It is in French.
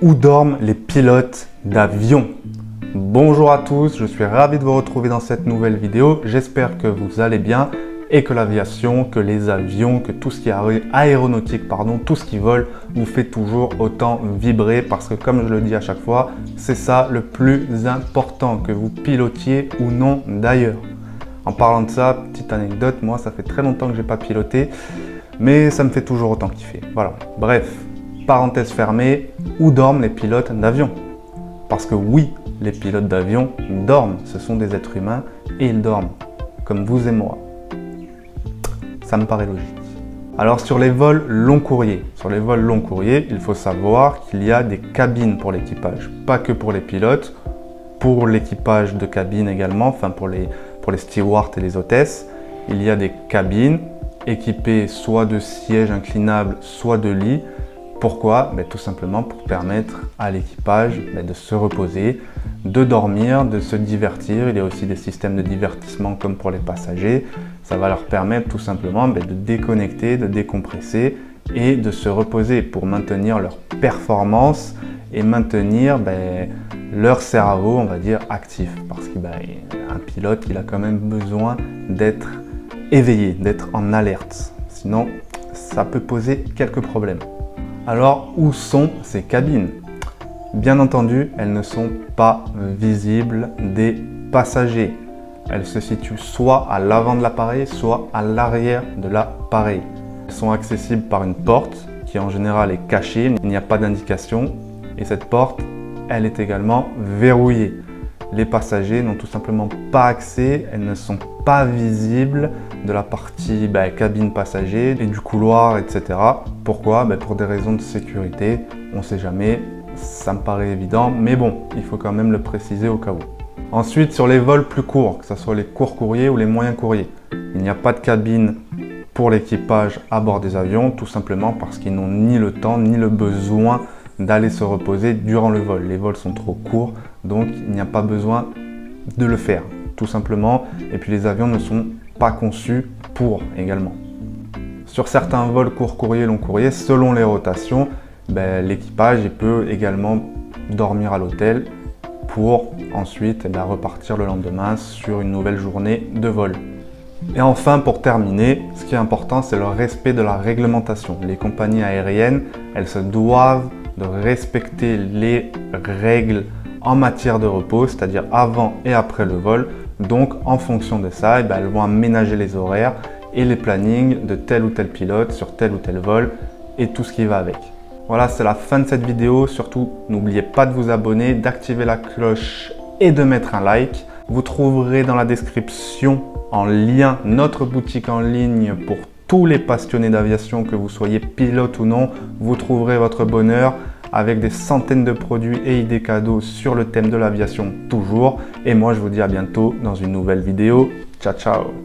Où dorment les pilotes d'avion? Bonjour à tous, je suis ravi de vous retrouver dans cette nouvelle vidéo. J'espère que vous allez bien et que l'aviation, que les avions, que tout ce qui est aéronautique, tout ce qui vole vous fait toujours autant vibrer parce que comme je le dis à chaque fois, c'est ça le plus important, que vous pilotiez ou non d'ailleurs. En parlant de ça, petite anecdote, moi ça fait très longtemps que j'ai pas piloté, mais ça me fait toujours autant kiffer. Voilà, bref, parenthèse fermée, où dorment les pilotes d'avion? Parce que oui, les pilotes d'avion dorment, ce sont des êtres humains et ils dorment, comme vous et moi. Ça me paraît logique. Alors sur les vols long courriers, il faut savoir qu'il y a des cabines pour l'équipage, pas que pour les pilotes, pour l'équipage de cabine également, enfin pour les stewards et les hôtesses, il y a des cabines équipées soit de sièges inclinables, soit de lits. Pourquoi? Tout simplement pour permettre à l'équipage de se reposer, de dormir, de se divertir. Il y a aussi des systèmes de divertissement comme pour les passagers. Ça va leur permettre tout simplement de déconnecter, de décompresser et de se reposer pour maintenir leur performance et maintenir leur cerveau, on va dire, actif. Parce qu'un pilote, il a quand même besoin d'être éveillé, d'être en alerte. Sinon, ça peut poser quelques problèmes. Alors, où sont ces cabines? Bien entendu, elles ne sont pas visibles des passagers. Elles se situent soit à l'avant de l'appareil, soit à l'arrière de l'appareil. Elles sont accessibles par une porte qui en général est cachée, il n'y a pas d'indication. Et cette porte, elle est également verrouillée. Les passagers n'ont tout simplement pas accès, elles ne sont pas visibles de la partie cabine passager et du couloir, etc. Pourquoi? Pour des raisons de sécurité, on ne sait jamais, ça me paraît évident, mais bon, il faut quand même le préciser au cas où. Ensuite, sur les vols plus courts, que ce soit les courts courriers ou les moyens courriers, il n'y a pas de cabine pour l'équipage à bord des avions, tout simplement parce qu'ils n'ont ni le temps ni le besoin d'aller se reposer durant le vol. Les vols sont trop courts, donc il n'y a pas besoin de le faire, tout simplement. Et puis les avions ne sont pas conçus pour également. Sur certains vols court courrier, long courrier, selon les rotations, l'équipage peut également dormir à l'hôtel pour ensuite repartir le lendemain sur une nouvelle journée de vol. Et enfin, pour terminer, ce qui est important, c'est le respect de la réglementation. Les compagnies aériennes, elles se doivent de respecter les règles en matière de repos, c'est-à-dire avant et après le vol. Donc, en fonction de ça, elles vont aménager les horaires et les plannings de tel ou tel pilote sur tel ou tel vol et tout ce qui va avec. Voilà, c'est la fin de cette vidéo. Surtout, n'oubliez pas de vous abonner, d'activer la cloche et de mettre un like. Vous trouverez dans la description en lien notre boutique en ligne pour tous les passionnés d'aviation, que vous soyez pilote ou non. Vous trouverez votre bonheur avec des centaines de produits et idées cadeaux sur le thème de l'aviation toujours. Et moi, je vous dis à bientôt dans une nouvelle vidéo. Ciao, ciao!